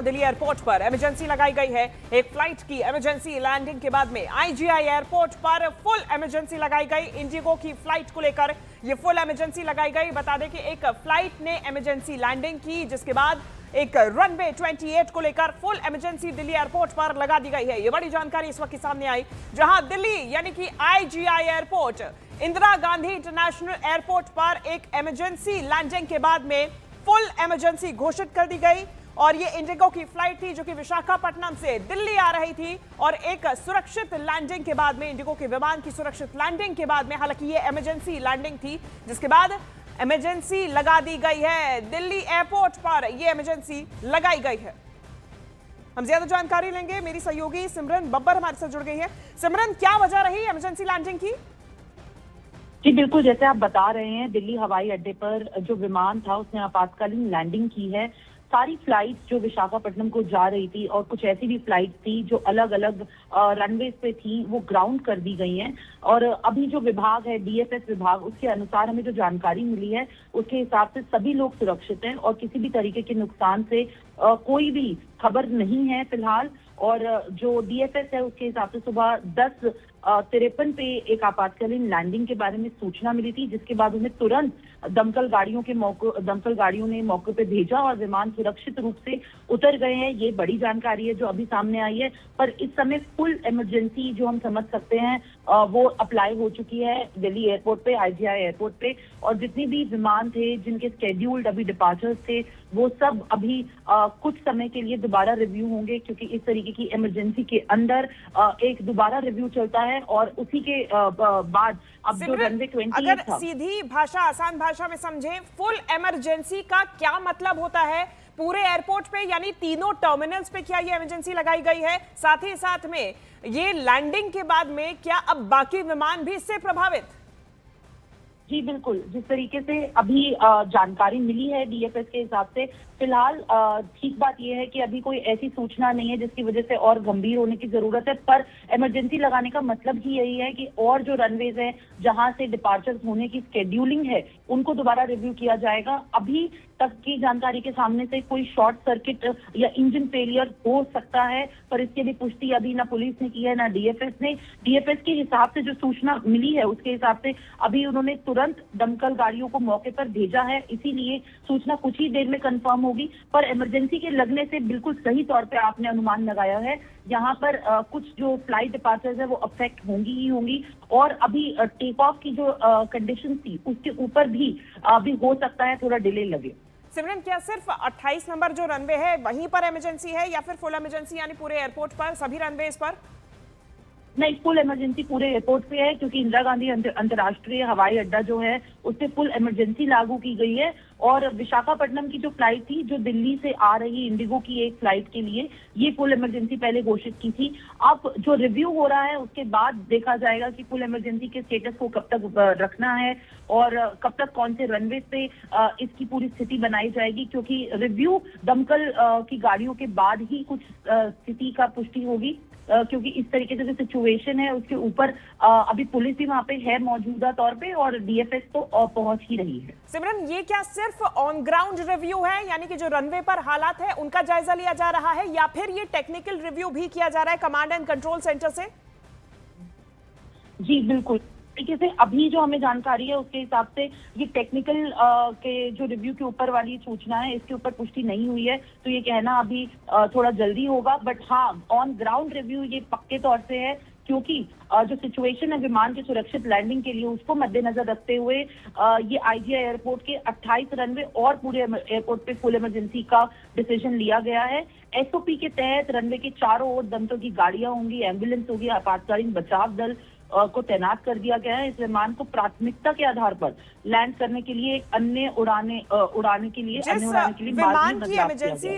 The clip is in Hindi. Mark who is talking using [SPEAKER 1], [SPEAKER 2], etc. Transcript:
[SPEAKER 1] दिल्ली एयरपोर्ट पर इमरजेंसी लगाई गई है। एक फ्लाइट की इमरजेंसी लैंडिंग के बाद में आईजीआई एयरपोर्ट पर फुल इमरजेंसी लगाई गई। इंडिगो की फ्लाइट को लेकर ये फुल इमरजेंसी लगाई गई। बता दें कि एक फ्लाइट ने इमरजेंसी लैंडिंग की, जिसके बाद एक रनवे 28 को लेकर फुल इमरजेंसी दिल्ली एयरपोर्ट पर लगा दी गई है। ये बड़ी जानकारी इस वक्त सामने आई, जहां दिल्ली यानी कि IGI airport Indira Gandhi international airport पर एक इमरजेंसी लैंडिंग के बाद में फुल इमरजेंसी घोषित कर दी गई। और ये इंडिगो की फ्लाइट थी जो कि विशाखापट्टनम से दिल्ली आ रही थी, और एक सुरक्षित लैंडिंग के बाद में, इंडिगो के विमान की सुरक्षित लैंडिंग के बाद में, हालांकि ये इमरजेंसी लैंडिंग थी जिसके बाद इमरजेंसी लगा दी गई है। दिल्ली एयरपोर्ट पर ये इमरजेंसी लगाई गई है। हम ज्यादा जानकारी लेंगे, मेरी सहयोगी सिमरन बब्बर हमारे साथ जुड़ गई है। सिमरन, क्या वजह रही इमरजेंसी लैंडिंग की?
[SPEAKER 2] जी बिल्कुल, जैसे आप बता रहे हैं, दिल्ली हवाई अड्डे पर जो विमान था उसने आपातकालीन लैंडिंग की है। सारी फ्लाइट्स जो विशाखापट्टनम को जा रही थी और कुछ ऐसी भी फ्लाइट्स थी जो अलग अलग रनवेज पे थी, वो ग्राउंड कर दी गई हैं। और अभी जो विभाग है, डीएफएस विभाग, उसके अनुसार हमें जो जानकारी मिली है उसके हिसाब से सभी लोग सुरक्षित हैं और किसी भी तरीके के नुकसान से कोई भी खबर नहीं है फिलहाल। और जो डीएफएस है उसके हिसाब से सुबह 10:53 पे एक आपातकालीन लैंडिंग के बारे में सूचना मिली थी, जिसके बाद उन्हें तुरंत दमकल गाड़ियों ने मौके पे भेजा और विमान सुरक्षित रूप से उतर गए हैं। ये बड़ी जानकारी है जो अभी सामने आई है। पर इस समय फुल इमरजेंसी जो हम समझ सकते हैं वो अप्लाई हो चुकी है दिल्ली एयरपोर्ट पे, आईजीआई एयरपोर्ट पे। और जितने भी विमान थे जिनके स्केड्यूल्ड अभी डिपार्चर्स थे, वो सब अभी कुछ समय के लिए दोबारा रिव्यू होंगे, क्योंकि इस तरीके की इमरजेंसी के अंदर एक दोबारा रिव्यू चलता है। और उसी के बाद अब जो रनवे 28
[SPEAKER 1] अगर
[SPEAKER 2] था,
[SPEAKER 1] सीधी भाषा, आसान भाषा में समझें, फुल इमरजेंसी का क्या मतलब होता है पूरे एयरपोर्ट पे, यानी तीनों टर्मिनल्स पे क्या ये इमरजेंसी लगाई गई है? साथ ही साथ में ये लैंडिंग के बाद में क्या अब बाकी विमान भी इससे प्रभावित?
[SPEAKER 2] जी बिल्कुल, जिस तरीके से अभी जानकारी मिली है डीएफएस के हिसाब से, फिलहाल ठीक बात यह है कि अभी कोई ऐसी सूचना नहीं है जिसकी वजह से और गंभीर होने की जरूरत है। पर इमरजेंसी लगाने का मतलब ही यही है कि और जो रनवेज हैं जहां से डिपार्चर्स होने की स्केड्यूलिंग है, उनको दोबारा रिव्यू किया जाएगा। अभी तक की जानकारी के सामने से कोई शॉर्ट सर्किट या इंजन फेलियर हो सकता है, पर इसके लिए पुष्टि अभी ना पुलिस ने की है ना डीएफएस ने। डीएफएस के हिसाब से जो सूचना मिली है उसके हिसाब से अभी उन्होंने तुरंत दमकल गाड़ियों को मौके पर भेजा है, इसीलिए सूचना कुछ ही देर में कंफर्म होगी। पर इमरजेंसी के लगने से बिल्कुल सही तौर पे आपने अनुमान लगाया है। यहाँ पर कुछ जो फ्लाइट डिपार्चर्स है वो अफेक्ट होंगी ही होंगी। और अभी टेक ऑफ की जो कंडीशन थी उसके ऊपर भी अभी हो सकता है थोड़ा डिले लगे।
[SPEAKER 1] सिमरन, क्या सिर्फ 28 नंबर जो रनवे है वहीं पर इमरजेंसी है, या फिर फुल इमरजेंसी यानी पूरे एयरपोर्ट पर, सभी रनवेज पर?
[SPEAKER 2] नहीं, फुल इमरजेंसी पूरे एयरपोर्ट पे है, क्योंकि इंदिरा गांधी अंतर्राष्ट्रीय हवाई अड्डा जो है उस पे फुल इमरजेंसी लागू की गई है। और विशाखापट्टनम की जो फ्लाइट थी, जो दिल्ली से आ रही इंडिगो की एक फ्लाइट के लिए, ये फुल इमरजेंसी पहले घोषित की थी। अब जो रिव्यू हो रहा है उसके बाद देखा जाएगा कि फुल इमरजेंसी के स्टेटस को कब तक रखना है और कब तक कौन से रनवे पे इसकी पूरी स्थिति बनाई जाएगी, क्योंकि रिव्यू दमकल की गाड़ियों के बाद ही कुछ स्थिति का पुष्टि होगी। क्योंकि इस तरीके से जो सिचुएशन है उसके ऊपर अभी पुलिस भी वहां पे है मौजूदा तौर पे, और डीएफएस तो पहुंच ही रही है।
[SPEAKER 1] सिमरन, ये क्या सिर्फ ऑन ग्राउंड रिव्यू है, यानी कि जो रनवे पर हालात है उनका जायजा लिया जा रहा है, या फिर ये टेक्निकल रिव्यू भी किया जा रहा है कमांड एंड कंट्रोल सेंटर से?
[SPEAKER 2] जी बिल्कुल, तरीके से अभी जो हमें जानकारी है उसके हिसाब से ये टेक्निकल के जो रिव्यू के ऊपर वाली सूचना है, इसके ऊपर पुष्टि नहीं हुई है, तो ये कहना अभी थोड़ा जल्दी होगा। बट हाँ, ऑन ग्राउंड रिव्यू ये पक्के तौर से है, क्योंकि जो सिचुएशन है विमान की सुरक्षित लैंडिंग के लिए, उसको मद्देनजर रखते हुए ये आईजीआई एयरपोर्ट के 28 रनवे और पूरे एयरपोर्ट पे फुल इमरजेंसी का डिसीजन लिया गया है। एसओपी के तहत रनवे के चारों ओर दमकल की गाड़ियां होंगी, एम्बुलेंस होगी, आपातकालीन बचाव दल को तैनात कर दिया गया है। इस विमान को प्राथमिकता के आधार पर लैंड करने के लिए अन्य उड़ाने के लिए
[SPEAKER 1] विमान की इमरजेंसी